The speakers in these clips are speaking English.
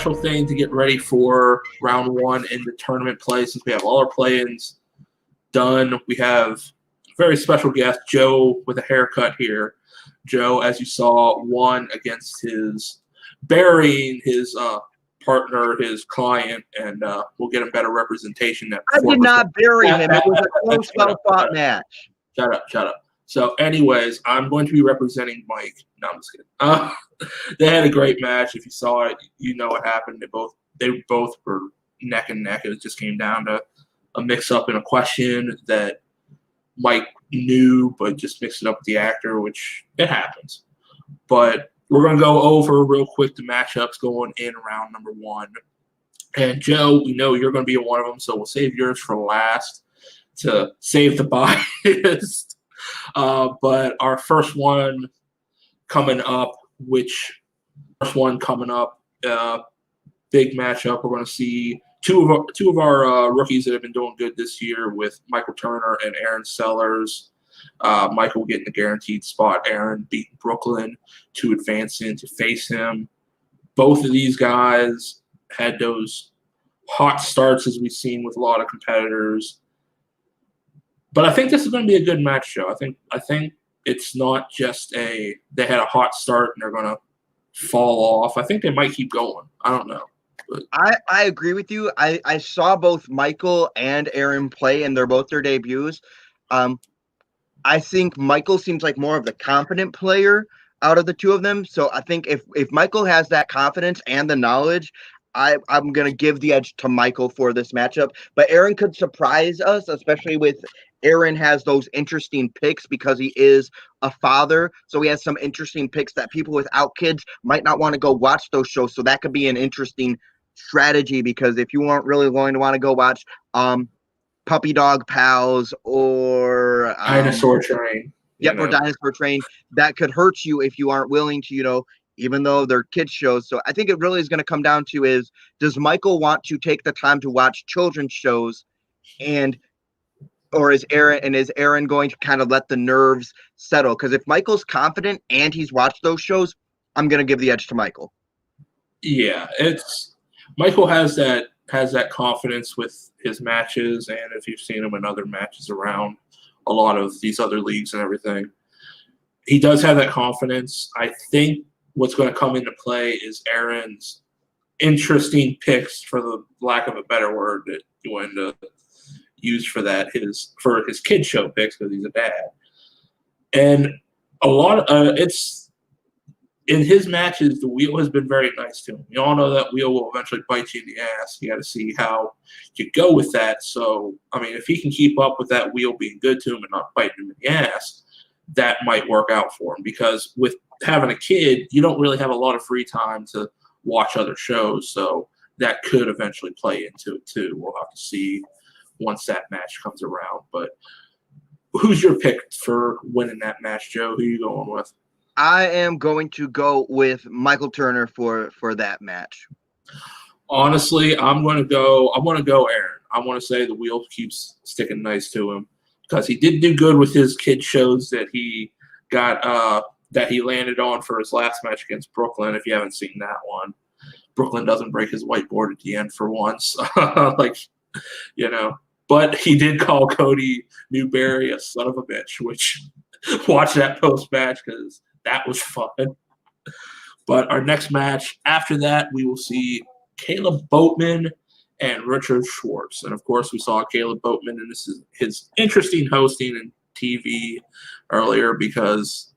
special thing to get ready for round one in the tournament play. Since we have all our play-ins done, we have a very special guest, Joe, with a haircut here. Joe, as you saw, won against burying his partner, his client, and we'll get a better representation. I did not bury him. It was a close, well-fought match. Shut up. So, anyways, I'm going to be representing Mike. No, I'm just kidding. They had a great match. If you saw it, you know what happened. They both were neck and neck. It just came down to a mix-up in a question that Mike knew, but just mixed it up with the actor, which it happens. But we're going to go over real quick the matchups going in round number one. And Joe, we know you're going to be one of them, so we'll save yours for last to save the bias. But our first one coming up, big matchup. We're going to see two of our rookies that have been doing good this year with Michael Turner and Aaron Sellers. Michael getting the guaranteed spot. Aaron beating Brooklyn to advance in to face him. Both of these guys had those hot starts as we've seen with a lot of competitors. But I think this is going to be a good match, Joe. I think it's not just they had a hot start and they're going to fall off. I think they might keep going. I don't know. But I agree with you. I saw both Michael and Aaron play, and they're both their debuts. I think Michael seems like more of the confident player out of the two of them. So I think if Michael has that confidence and the knowledge, I'm going to give the edge to Michael for this matchup. But Aaron could surprise us, especially with Aaron has those interesting picks because he is a father. So he has some interesting picks that people without kids might not want to go watch those shows. So that could be an interesting strategy, because if you aren't really going to want to go watch Puppy Dog Pals or Dinosaur Train. Or Dinosaur Train, that could hurt you if you aren't willing to, even though they're kids shows. So I think it really is going to come down to does Michael want to take the time to watch children's shows, or is Aaron going to kind of let the nerves settle? Because if Michael's confident and he's watched those shows, I'm going to give the edge to Michael. Yeah, Michael has that confidence with his matches, and if you've seen him in other matches around a lot of these other leagues and everything, he does have that confidence. I think what's going to come into play is Aaron's interesting picks, for the lack of a better word that you wanted to use for that, for his kid show picks, because he's a dad. And a lot of it's in his matches, the wheel has been very nice to him. We all know that wheel will eventually bite you in the ass. You got to see how you go with that. So, I mean, if he can keep up with that wheel being good to him and not biting him in the ass, that might work out for him. Because with having a kid, you don't really have a lot of free time to watch other shows. So that could eventually play into it too. We'll have to see once that match comes around. But who's your pick for winning that match, Joe? Who are you going with? I am going to go with Michael Turner for that match. Honestly, I'm going to go Aaron. I want to say the wheel keeps sticking nice to him, because he did do good with his kid shows that he got that he landed on for his last match against Brooklyn. If you haven't seen that one, Brooklyn doesn't break his whiteboard at the end for once. But he did call Cody Newberry a son of a bitch, which watch that post-match, because that was fun. But our next match after that, we will see Kaleb Boatman and Richard Schwartz. And, of course, we saw Kaleb Boatman, and this is his interesting hosting and TV earlier, because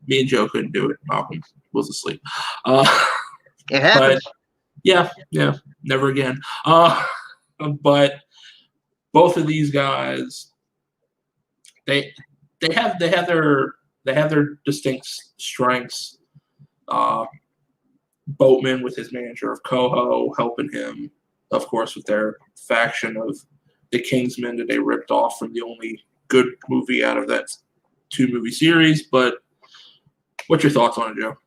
me and Joe couldn't do it. Malcolm was asleep. It happens. But, yeah, never again. But both of these guys, they have their distinct strengths. Boatman with his manager of Koho helping him, of course, with their faction of the Kingsmen that they ripped off from the only good movie out of that 2-movie series. But what's your thoughts on it, Joe?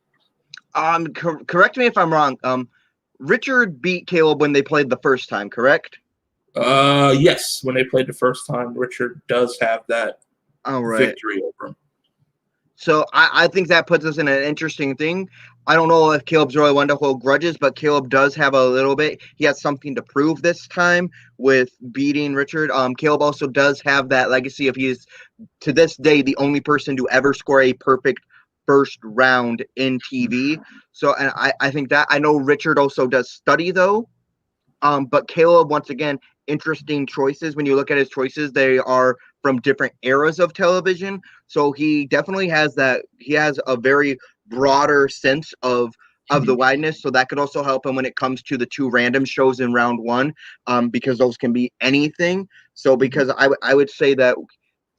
Correct me if I'm wrong. Richard beat Kaleb when they played the first time, correct? Yes, when they played the first time, Richard does have that victory over him. So I think that puts us in an interesting thing. I don't know if Caleb's really one to hold grudges, but Caleb does have a little bit. He has something to prove this time with beating Richard. Caleb also does have that legacy of he is, to this day, the only person to ever score a perfect first round in TV. So, and I think that I know Richard also does study though. But Caleb, once again, interesting choices. When you look at his choices, they are from different eras of television. So he definitely has that. He has a very broader sense of the wideness. So that could also help him when it comes to the two random shows in round one, because those can be anything. So because I would say that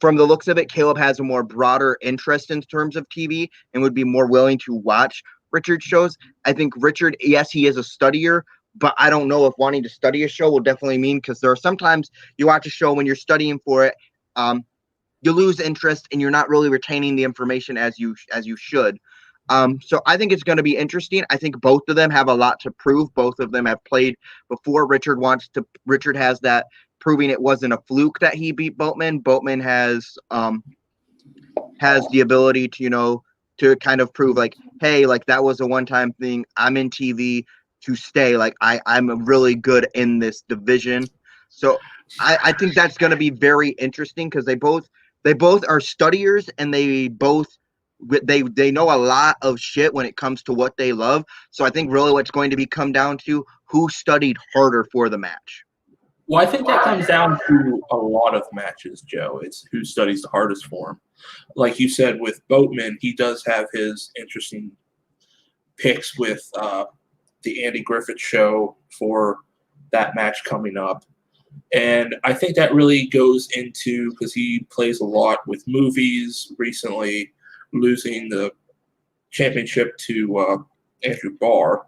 from the looks of it, Caleb has a more broader interest in terms of TV and would be more willing to watch Richard's shows. I think Richard, yes, he is a studier, but I don't know if wanting to study a show will definitely mean, because there are sometimes you watch a show when you're studying for it, you lose interest and you're not really retaining the information as you should. So I think it's going to be interesting. I think both of them have a lot to prove. Both of them have played before. Richard has that proving it wasn't a fluke that he beat Boatman. Boatman has the ability to, to kind of prove like, hey, like that was a one-time thing. I'm in TV to stay. Like I'm really good in this division. So I think that's going to be very interesting, because they both are studiers, and they know a lot of shit when it comes to what they love. So I think really what's going to be come down to who studied harder for the match. Well, I think that comes down to a lot of matches, Joe. It's who studies the hardest for him. Like you said, with Boatman, he does have his interesting picks with the Andy Griffith show for that match coming up. And I think that really goes into, because he plays a lot with movies recently, losing the championship to Andrew Barr.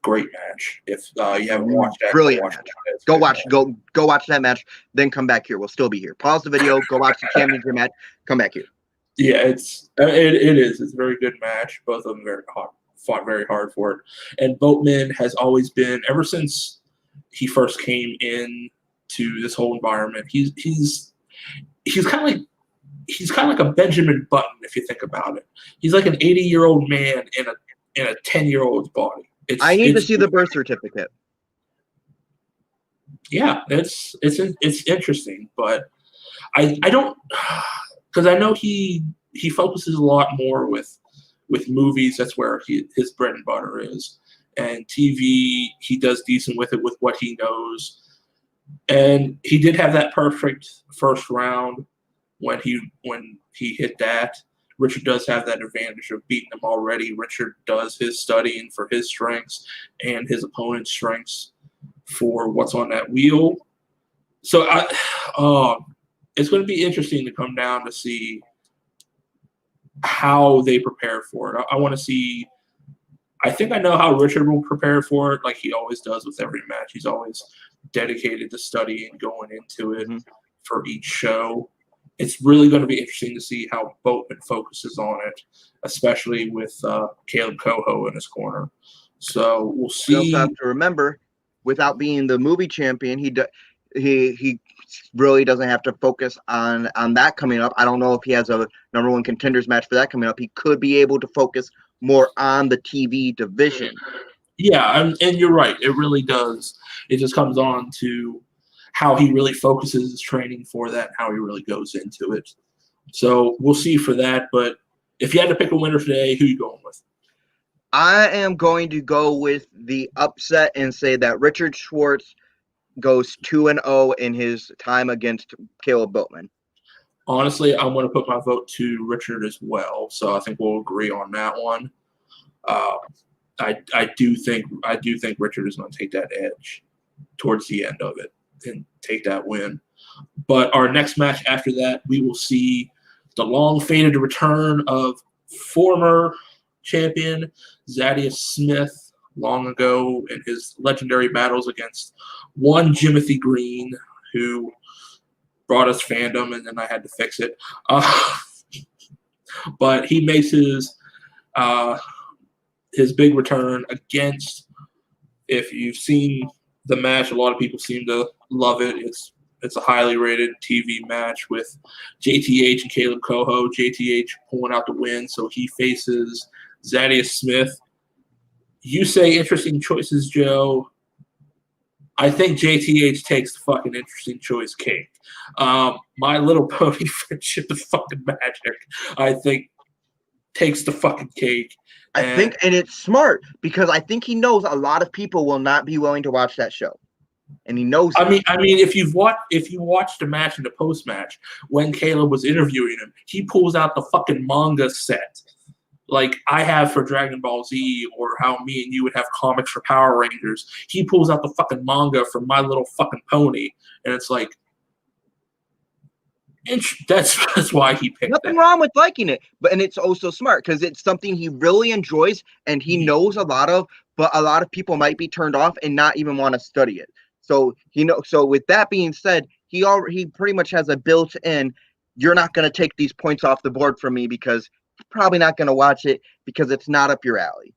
Great match. If you haven't watched that, brilliant match. Go watch that match, then come back here. We'll still be here. Pause the video, go watch the championship match, come back here. Yeah, it is. It's a very good match. Both of them fought very hard for it. And Boatman has always been, ever since he first came in to this whole environment, he's kind of like a Benjamin Button, if you think about it. He's like an 80-year-old man in a 10-year-old's body. I need to see the birth certificate. Yeah, it's interesting, but I don't, because I know he focuses a lot more with movies. That's where his bread and butter is, and TV he does decent with it with what he knows, and he did have that perfect first round when he hit that. Richard does have that advantage of beating him already. Richard does his studying for his strengths and his opponent's strengths for what's on that wheel. So it's going to be interesting to come down to see how they prepare for it. I want to see. I think I know how Richard will prepare for it, like he always does with every match. He's always dedicated to studying, going into it for each show. It's really going to be interesting to see how Boatman focuses on it, especially with Kaleb Koho in his corner. So we'll see. You also have to remember, without being the movie champion, he really doesn't have to focus on that coming up. I don't know if he has a number one contenders match for that coming up. He could be able to focus more on the TV division. Yeah, and you're right. It really does. It just comes on to how he really focuses his training for that, and how he really goes into it. So we'll see for that. But if you had to pick a winner today, who are you going with? I am going to go with the upset and say that Richard Schwartz goes 2-0 in his time against Caleb Boatman. Honestly, I'm going to put my vote to Richard as well. So I think we'll agree on that one. I do think Richard is going to take that edge towards the end of it and take that win. But our next match after that, we will see the long-fated return of former champion Zadius Smith long ago in his legendary battles against one Jimothy Green, who brought us Fandom, and then I had to fix it. But he makes his big return against, if you've seen the match, a lot of people seem to love it. It's It's a highly rated TV match with JTH and Kaleb Koho. JTH pulling out the win, so he faces Zadius Smith. You say interesting choices, Joe. I think JTH takes the fucking interesting choice cake. My Little Pony friendship is fucking magic. I think takes the fucking cake. I think, and it's smart because I think he knows a lot of people will not be willing to watch that show, and he knows. I mean, if you watched the match and the post match when Kaleb was interviewing him, he pulls out the fucking manga set, like I have for Dragon Ball Z, or how me and you would have comics for Power Rangers. He pulls out the fucking manga for My Little fucking Pony, and it's like, that's why he picked Nothing that. wrong with liking it, and it's also smart because it's something he really enjoys and he knows a lot of, but a lot of people might be turned off and not even want to study it. So so with that being said, he pretty much has a built-in, you're not going to take these points off the board from me because you're probably not going to watch it because it's not up your alley.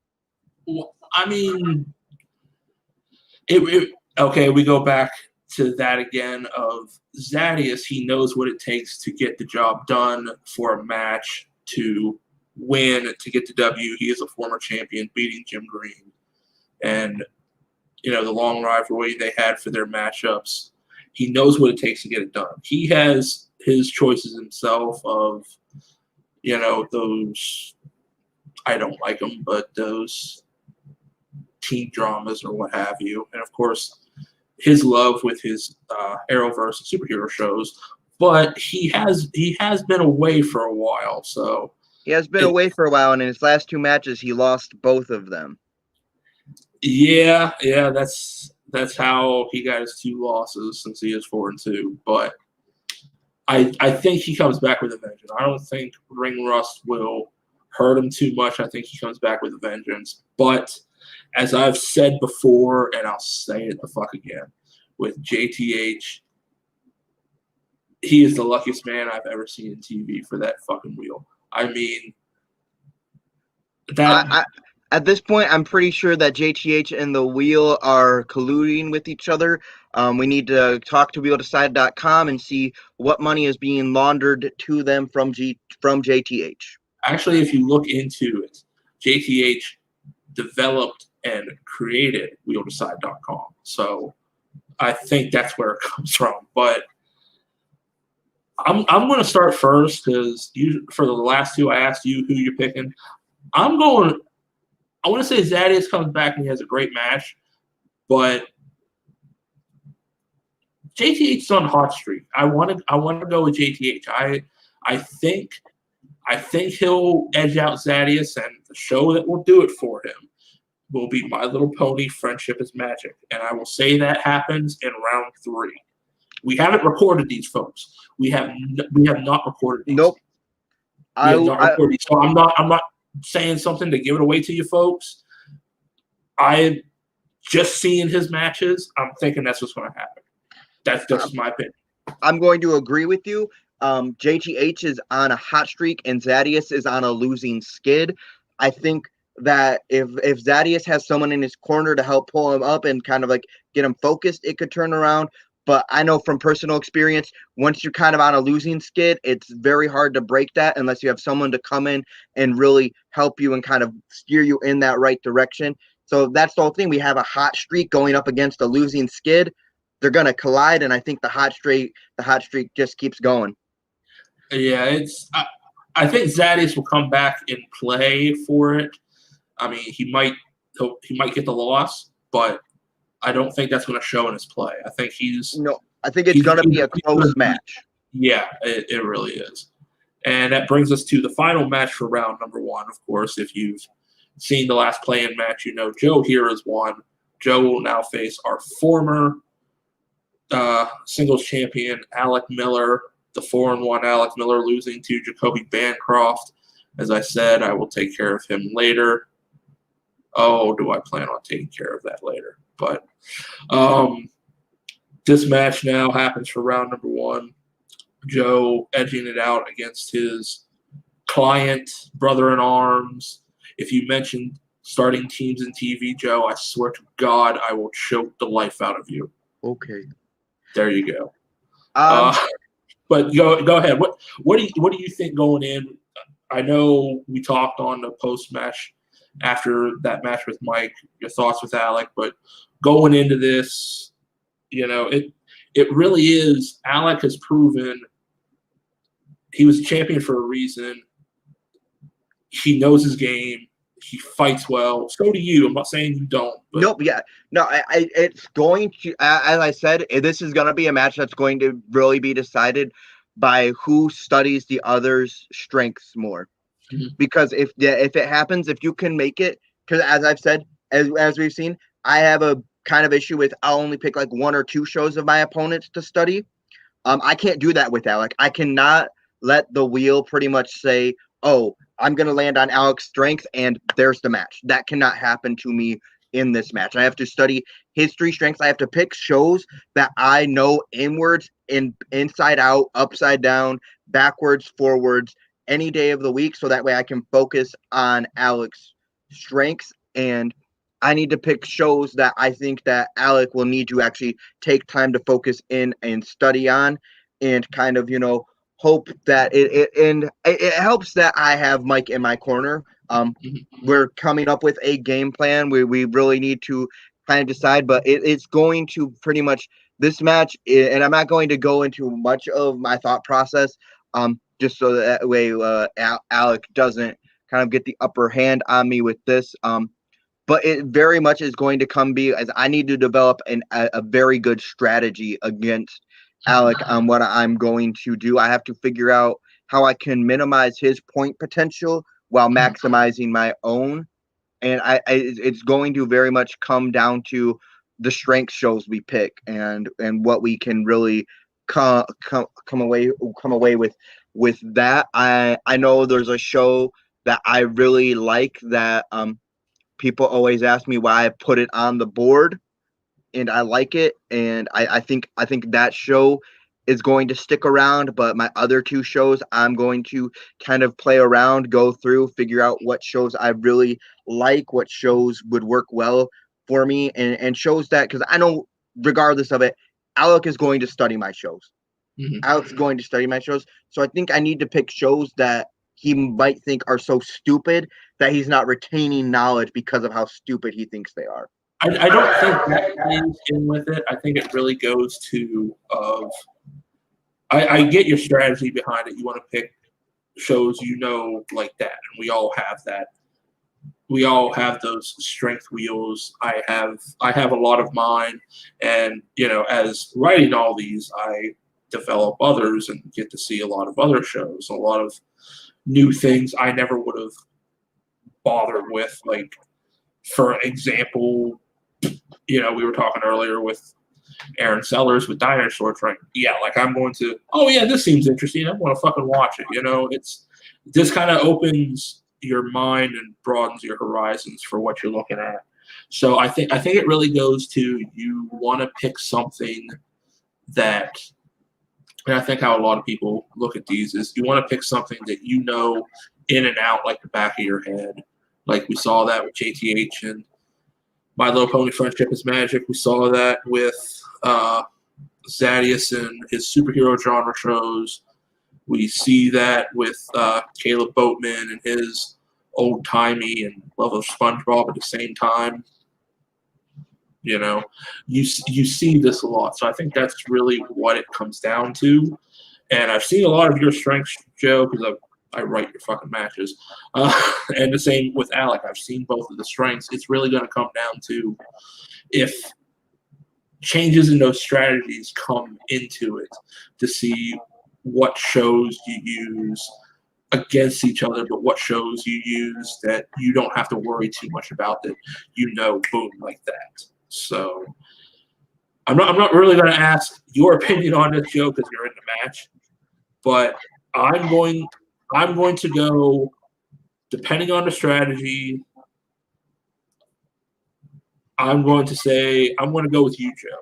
Well, I mean, okay, we go back to that again of Zadius. He knows what it takes to get the job done for a match, to win, to get the W. He is a former champion, beating Jim Green. And, the long rivalry they had for their matchups. He knows what it takes to get it done. He has his choices himself of, those, I don't like them, but those team dramas or what have you. And, of course, his love with his Arrowverse and superhero shows, but he has been away for a while. So he has been away for a while, and in his last 2 matches, he lost both of them. Yeah, that's how he got his 2 losses since he is 4-2. But I think he comes back with a vengeance. I don't think ring rust will hurt him too much. I think he comes back with a vengeance. But as I've said before, and I'll say it the fuck again, with JTH, he is the luckiest man I've ever seen in TV for that fucking wheel. I mean, that. At this point, I'm pretty sure that JTH and the wheel are colluding with each other. We need to talk to wheeldecide.com and see what money is being laundered to them from JTH. Actually, if you look into it, JTH developed and created wheeldecide.com. So I think that's where it comes from. But I'm going to start first because for the last 2, I asked you who you're picking. I want to say Zadius comes back and he has a great match, but JTH's on a hot streak. I want to go with JTH. I think he'll edge out Zadius, and the show that will do it for him will be My Little Pony Friendship is Magic. And I will say that happens in round 3. We haven't recorded these, folks. We have not recorded these. Nope. We have not recorded these. So I'm not saying something to give it away to you folks. I just seeing his matches, I'm thinking that's what's going to happen. That's just my opinion. I'm going to agree with you. JTH is on a hot streak and Zadius is on a losing skid. I think that if Zadius has someone in his corner to help pull him up and kind of like get him focused, it could turn around. But I know from personal experience, once you're kind of on a losing skid, it's very hard to break that unless you have someone to come in and really help you and kind of steer you in that right direction. So that's the whole thing. We have a hot streak going up against a losing skid. They're going to collide, and I think the hot streak just keeps going. Yeah, I think Zadius will come back and play for it. I mean, he might get the loss, but I don't think that's going to show in his play. I think it's going to be a close match. Yeah, it really is. And that brings us to the final match for round number 1. Of course, if you've seen the last play-in match, Joe here has won. Joe will now face our former singles champion, Alec Miller, the 4-1 Alec Miller, losing to Jacoby Bancroft. As I said, I will take care of him later. Oh, do I plan on taking care of that later? But this match now happens for round number 1. Joe edging it out against his client, brother-in-arms. If you mentioned starting teams in TV, Joe, I swear to God, I will choke the life out of you. Okay. There you go. Um, But go ahead. What do you think going in? I know we talked on the post match after that match with Mike. Your thoughts with Alec, but going into this, it really is. Alec has proven he was a champion for a reason. He knows his game. He fights well. So do you. I'm not saying you don't. But. Nope. Yeah. No. It's going to. As I said, this is going to be a match that's going to really be decided by who studies the other's strengths more. Mm-hmm. Because if it happens, if you can make it, because as I've said, as we've seen, I have a kind of issue with I'll only pick like 1 or 2 shows of my opponents to study. I can't do that with Alec. I cannot let the wheel pretty much say, oh, I'm going to land on Alec's strength and there's the match. That cannot happen to me in this match. I have to study his 3 strengths. I have to pick shows that I know inwards, inside out, upside down, backwards, forwards, any day of the week. So that way I can focus on Alec's strengths. And I need to pick shows that I think that Alec will need to actually take time to focus in and study on, and kind of, hope that it helps that I have Mike in my corner. We're coming up with a game plan. We really need to kind of decide, but it's going to pretty much this match, and I'm not going to go into much of my thought process, just so that way Alec doesn't kind of get the upper hand on me with this. But it very much is going to be as I need to develop a very good strategy against Alec on what I'm going to do. I have to figure out how I can minimize his point potential while maximizing my own. And it's going to very much come down to the strength shows we pick and what we can really come away with that. I know there's a show that I really like that people always ask me why I put it on the board, and I like it, and I think that show is going to stick around. But my other 2 shows, I'm going to kind of play around, go through, figure out what shows I really like, what shows would work well for me, and shows that, because I know regardless of it, Alec is going to study my shows. Mm-hmm. Alec's going to study my shows. So I think I need to pick shows that he might think are so stupid that he's not retaining knowledge because of how stupid he thinks they are. I don't think that plays in with it. I think it really goes to I get your strategy behind it. You want to pick shows like that, and we all have that. We all have those strength wheels. I have a lot of mine, and as writing all these, I develop others and get to see a lot of other shows, a lot of new things I never would have bothered with. Like, for example, we were talking earlier with Aaron Sellers with Dinosaur Train. Yeah, like I'm going to, oh yeah, this seems interesting. I'm going to fucking watch it. It's this kind of opens your mind and broadens your horizons for what you're looking at. So I think it really goes to, you want to pick something that, and I think how a lot of people look at these is, you want to pick something that in and out like the back of your head. Like we saw that with JTH and My Little Pony Friendship is Magic. We saw that with Zadius and his superhero genre shows. We see that with Kaleb Boatman and his old-timey and love of SpongeBob at the same time. You see this a lot. So I think that's really what it comes down to. And I've seen a lot of your strengths, Joe, because I write your fucking matches. And the same with Alec. I've seen both of the strengths. It's really going to come down to if changes in those strategies come into it, to see what shows you use against each other, but what shows you use that you don't have to worry too much about, that boom, like that. So I'm not really going to ask your opinion on this, Joe, because you're in the match. But I'm going to go, depending on the strategy, I'm going to go with you, Joe.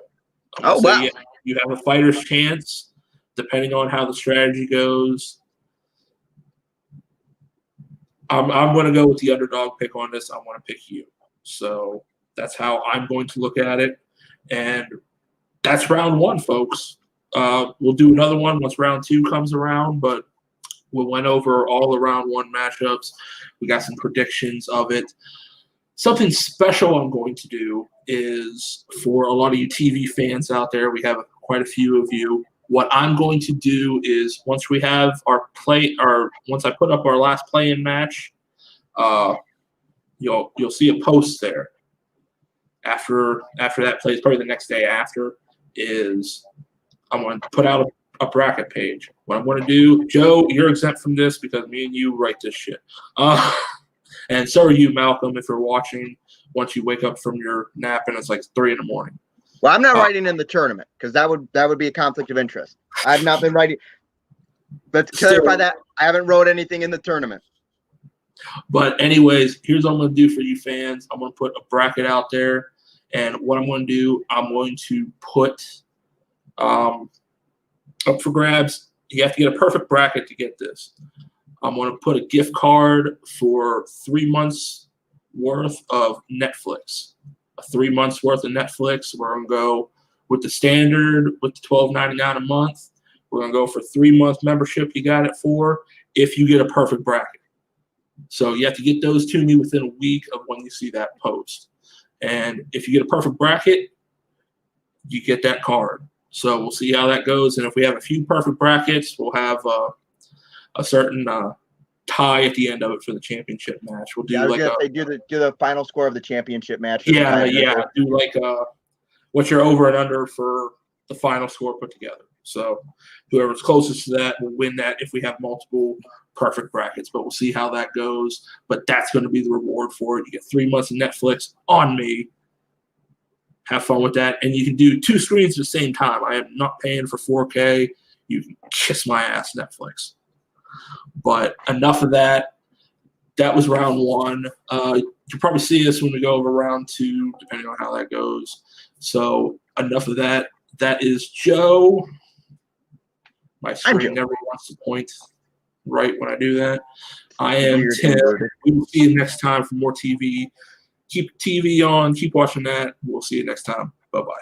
Oh, wow. You have a fighter's chance, depending on how the strategy goes. I'm going to go with the underdog pick on this. I want to pick you. So that's how I'm going to look at it. And that's round 1, folks. We'll do another one once round 2 comes around, but we went over all the round 1 matchups. We got some predictions of it. Something special I'm going to do is for a lot of you TV fans out there, we have quite a few of you. What I'm going to do is once we have once I put up our last play-in match, you'll see a post there. After that plays, probably the next day after, is I'm going to put out a bracket page. What I'm going to do, Joe, you're exempt from this because me and you write this shit. And so are you, Malcolm, if you're watching once you wake up from your nap and it's like 3 in the morning. Well, I'm not writing in the tournament because that would be a conflict of interest. I've not been writing. Let's clarify that. I haven't wrote anything in the tournament. But anyways, here's what I'm going to do for you fans. I'm going to put a bracket out there. And what I'm going to do, I'm going to put up for grabs. You have to get a perfect bracket to get this. I'm going to put a gift card for 3 months worth of Netflix. 3 months worth of Netflix. We're going to go with the standard with the $12.99 a month. We're going to go for 3-month membership. You got it for if you get a perfect bracket. So you have to get those to me within a week of when you see that post. And if you get a perfect bracket, you get that card. So we'll see how that goes. And if we have a few perfect brackets, we'll have a certain tie at the end of it for the championship match. We'll do do the final score of the championship match. Yeah. Do like what you're over and under for the final score put together. So whoever's closest to that will win that if we have multiple perfect brackets. But we'll see how that goes. But that's going to be the reward for it. You get 3 months of Netflix on me. Have fun with that. And you can do 2 screens at the same time. I am not paying for 4K. You can kiss my ass, Netflix. But enough of that. That was round 1. You'll probably see us when we go over round 2, depending on how that goes. So enough of that. That is Joe. My screen never wants to point right when I do that. I am Tim. We will see you next time for more TV. Keep TV on. Keep watching that. We'll see you next time. Bye-bye.